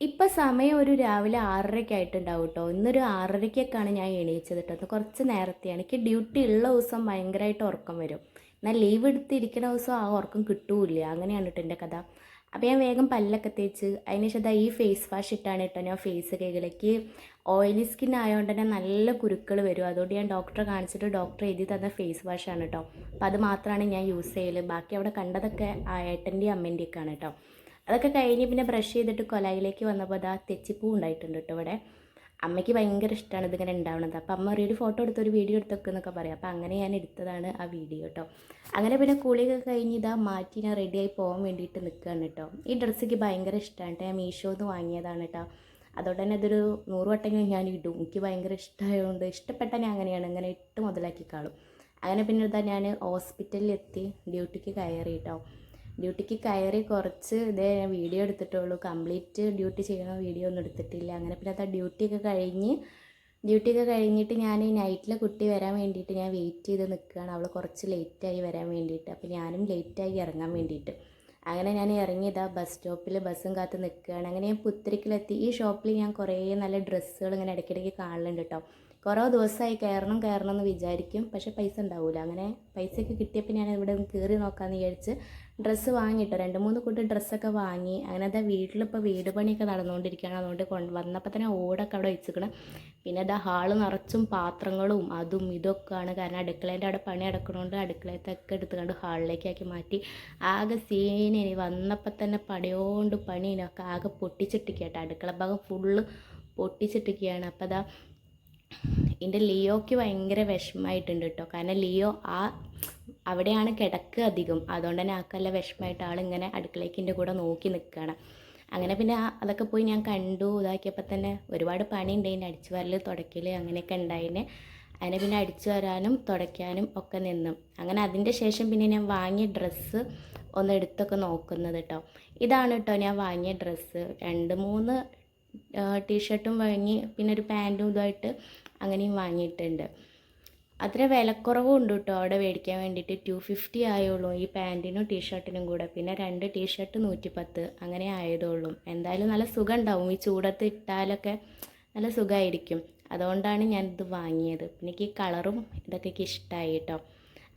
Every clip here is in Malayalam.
ഇപ്പം സമയം ഒരു രാവിലെ 6:30 ആയിട്ടുണ്ടാവും കേട്ടോ. ഇന്നൊരു 6:30ക്കാണ് ഞാൻ എണീച്ചത് കേട്ടോ. ഇന്ന് കുറച്ച് നേരത്തെയാണ്. എനിക്ക് ഡ്യൂട്ടി ഉള്ള ദിവസം ഭയങ്കരമായിട്ട് ഉറക്കം വരും. എന്നാൽ ലീവ് എടുത്തിരിക്കുന്ന ദിവസം ആ ഉറക്കം കിട്ടൂല്ല. അങ്ങനെയാണ് കേട്ടോ എൻ്റെ കഥ. അപ്പോൾ ഞാൻ വേഗം പല്ലൊക്കെ തേച്ച് അതിന് ശേഷം ഈ ഫേസ് വാഷ് ഇട്ടാണ് കേട്ടോ ഞാൻ ഫേസ് കഴുകലേക്ക്. ഓയിലി സ്കിൻ ആയതുകൊണ്ട് തന്നെ നല്ല കുരുക്കൾ വരും. അതുകൊണ്ട് ഞാൻ ഡോക്ടറെ കാണിച്ചിട്ട് ഡോക്ടർ എഴുതി തന്ന ഫേസ് വാഷാണ് കേട്ടോ. അപ്പോൾ അത് മാത്രമാണ് ഞാൻ യൂസ് ചെയ്യൽ. ബാക്കി അവിടെ കണ്ടതൊക്കെ ആ ഏട്ടൻ്റെയും അമ്മേൻ്റെയൊക്കെ ആണ് കേട്ടോ. അതൊക്കെ കഴിഞ്ഞ് പിന്നെ ബ്രഷ് ചെയ്തിട്ട് കൊലായിലേക്ക് വന്നപ്പോൾ അതാ തെച്ചിപ്പൂ ഉണ്ടായിട്ടുണ്ട് കേട്ടോ ഇവിടെ. അമ്മയ്ക്ക് ഭയങ്കര ഇഷ്ടമാണ് ഇതിങ്ങനെ ഉണ്ടാവുന്നത്. അപ്പോൾ അമ്മ ഒരു ഫോട്ടോ എടുത്ത് ഒരു വീഡിയോ എടുത്തൊക്കെ എന്നൊക്കെ പറയാം. അപ്പോൾ അങ്ങനെ ഞാൻ എടുത്തതാണ് ആ വീഡിയോ കേട്ടോ. അങ്ങനെ പിന്നെ കുളിയൊക്കെ കഴിഞ്ഞ് ഇതാ മാറ്റി ഞാൻ റെഡിയായി പോകാൻ വേണ്ടിയിട്ട് നിൽക്കുകയാണ് കേട്ടോ. ഈ ഡ്രസ്സൊക്കെ ഭയങ്കര ഇഷ്ടമാണ് കേട്ടോ. ഞാൻ മീഷോന്ന് വാങ്ങിയതാണ് കേട്ടോ. അതുകൊണ്ട് തന്നെ അതൊരു 100 വട്ടെങ്കിലും ഞാൻ ഇടും. എനിക്ക് ഭയങ്കര ഇഷ്ടമായതുകൊണ്ട് ഇഷ്ടപ്പെട്ട ഞാൻ അങ്ങനെയാണ്, അങ്ങനെ ഇട്ട് മുതലാക്കി കാണും. അങ്ങനെ പിന്നെ ഇതാ ഞാൻ ഹോസ്പിറ്റലിലെത്തി ഡ്യൂട്ടിക്ക് കയറി കേട്ടോ. ഡ്യൂട്ടിക്ക് കയറി കുറച്ച് ഇതേ ഞാൻ വീഡിയോ എടുത്തിട്ടുള്ളൂ. കംപ്ലീറ്റ് ഡ്യൂട്ടി ചെയ്യണ വീഡിയോ ഒന്നും എടുത്തിട്ടില്ല. അങ്ങനെ പിന്നെ അത് ഡ്യൂട്ടിയൊക്കെ കഴിഞ്ഞിട്ട് ഞാൻ നൈറ്റിലെ കുട്ടി വരാൻ വേണ്ടിയിട്ട് ഞാൻ വെയിറ്റ് ചെയ്ത് നിൽക്കുകയാണ്. അവൾ കുറച്ച് ലേറ്റായി വരാൻ വേണ്ടിയിട്ട്. അപ്പോൾ ഞാനും ലേറ്റായി ഇറങ്ങാൻ വേണ്ടിയിട്ട് അങ്ങനെ ഞാൻ ഇറങ്ങിയതാ ബസ് സ്റ്റോപ്പിൽ ബസ്സും കാത്ത് നിൽക്കുകയാണ്. അങ്ങനെ ഞാൻ പുത്തരിക്കിലെത്തി. ഈ ഷോപ്പിൽ ഞാൻ കുറേ നല്ല ഡ്രസ്സുകൾ ഇങ്ങനെ ഇടയ്ക്കിടയ്ക്ക് കാണലുണ്ട് കേട്ടോ. കുറേ ദിവസമായി കയറണം എന്ന് വിചാരിക്കും, പക്ഷേ പൈസ ഉണ്ടാവില്ല. അങ്ങനെ പൈസയൊക്കെ കിട്ടിയപ്പോൾ ഞാൻ ഇവിടെ കയറി നോക്കാമെന്ന് വിചാരിച്ച് ഡ്രസ്സ് വാങ്ങിയിട്ടോ. 2-3 കൂട്ട് ഡ്രസ്സൊക്കെ വാങ്ങി. അങ്ങനെ അതാ വീട്ടിലിപ്പോൾ വീട് പണിയൊക്കെ നടന്നുകൊണ്ടിരിക്കുകയാണ്. അതുകൊണ്ട് വന്നപ്പോൾ തന്നെ ഓടൊക്കെ അവിടെ വെച്ചിക്കണം. പിന്നെ അതാ ഹാള് നിറച്ചും പാത്രങ്ങളും അതും ഇതൊക്കെയാണ്. കാരണം അടുക്കളേൻ്റെ അവിടെ പണി നടക്കണോണ്ട് അടുക്കളത്തൊക്കെ എടുത്തുകൊണ്ട് ഹാളിലേക്കാക്കി മാറ്റി. ആകെ സീനിനി വന്നപ്പോൾ തന്നെ പണിയോണ്ട് പണീനൊക്കെ ആകെ പൊട്ടിച്ചിട്ടിരിക്കട്ടെ. അടുക്കള ഭാഗം ഫുള്ള് പൊട്ടിച്ചിട്ടിരിക്കുകയാണ്. അപ്പോൾ അതാ എൻ്റെ ലിയോയ്ക്ക് ഭയങ്കര വിഷമമായിട്ടുണ്ട് കേട്ടോ. കാരണം ലിയോ അവിടെയാണ് കിടക്കുക അധികം. അതുകൊണ്ട് തന്നെ ആൾക്കല്ല വിഷമമായിട്ട് ആളിങ്ങനെ അടുക്കളയ്ക്ക് എൻ്റെ കൂടെ നോക്കി നിൽക്കുകയാണ്. അങ്ങനെ പിന്നെ അതൊക്കെ പോയി ഞാൻ കണ്ടു. ഇതാക്കിയപ്പോൾ തന്നെ ഒരുപാട് പണി ഉണ്ടായിന്. അടിച്ചു വരൽ തുടയ്ക്കൽ അങ്ങനെയൊക്കെ ഉണ്ടായിന്. അതിനെ പിന്നെ അടിച്ചു വരാനും തുടയ്ക്കാനും ഒക്കെ നിന്നു. അങ്ങനെ അതിൻ്റെ ശേഷം പിന്നെ ഞാൻ വാങ്ങിയ ഡ്രസ്സ് ഒന്ന് എടുത്തൊക്കെ നോക്കുന്നത് കേട്ടോ. ഇതാണ് കേട്ടോ ഞാൻ വാങ്ങിയ ഡ്രസ്സ്. 2-3 ടീഷർട്ടും വാങ്ങി, പിന്നെ ഒരു പാൻറ്റും ഇതായിട്ട് അങ്ങനെയും വാങ്ങിയിട്ടുണ്ട്. അത്ര വിലക്കുറവും ഉണ്ട് കേട്ടോ അവിടെ മേടിക്കാൻ വേണ്ടിയിട്ട്. 250 ആയുള്ളൂ ഈ പാൻറ്റിനും ടീഷർട്ടിനും കൂടെ. പിന്നെ 2 ടീഷർട്ട് 110 അങ്ങനെ ആയതുള്ളൂ. എന്തായാലും നല്ല സുഖം ഉണ്ടാവും. ഈ ചൂടത്ത് ഇട്ടാലൊക്കെ നല്ല സുഖമായിരിക്കും. അതുകൊണ്ടാണ് ഞാനിത് വാങ്ങിയത്. പിന്നെ എനിക്ക് ഈ കളറും ഇതൊക്കെ എനിക്ക് ഇഷ്ടമായി കേട്ടോ.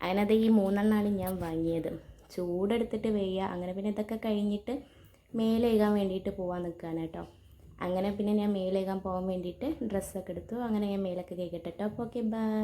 അതിനത് ഈ 3 ഞാൻ വാങ്ങിയത്. ചൂടെടുത്തിട്ട് വയ്യ. അങ്ങനെ പിന്നെ ഇതൊക്കെ കഴിഞ്ഞിട്ട് മേലെ കഴുകാൻ വേണ്ടിയിട്ട് പോകാൻ നിൽക്കുകയാണ് കേട്ടോ. അങ്ങനെ പിന്നെ ഞാൻ മേലെ കഴുകാൻ പോകാൻ വേണ്ടിയിട്ട് ഡ്രസ്സൊക്കെ എടുത്തു. അങ്ങനെ ഞാൻ മേലൊക്കെ കഴുകട്ടെ കേട്ടോ. അപ്പോൾ ഓക്കെ, ബൈ.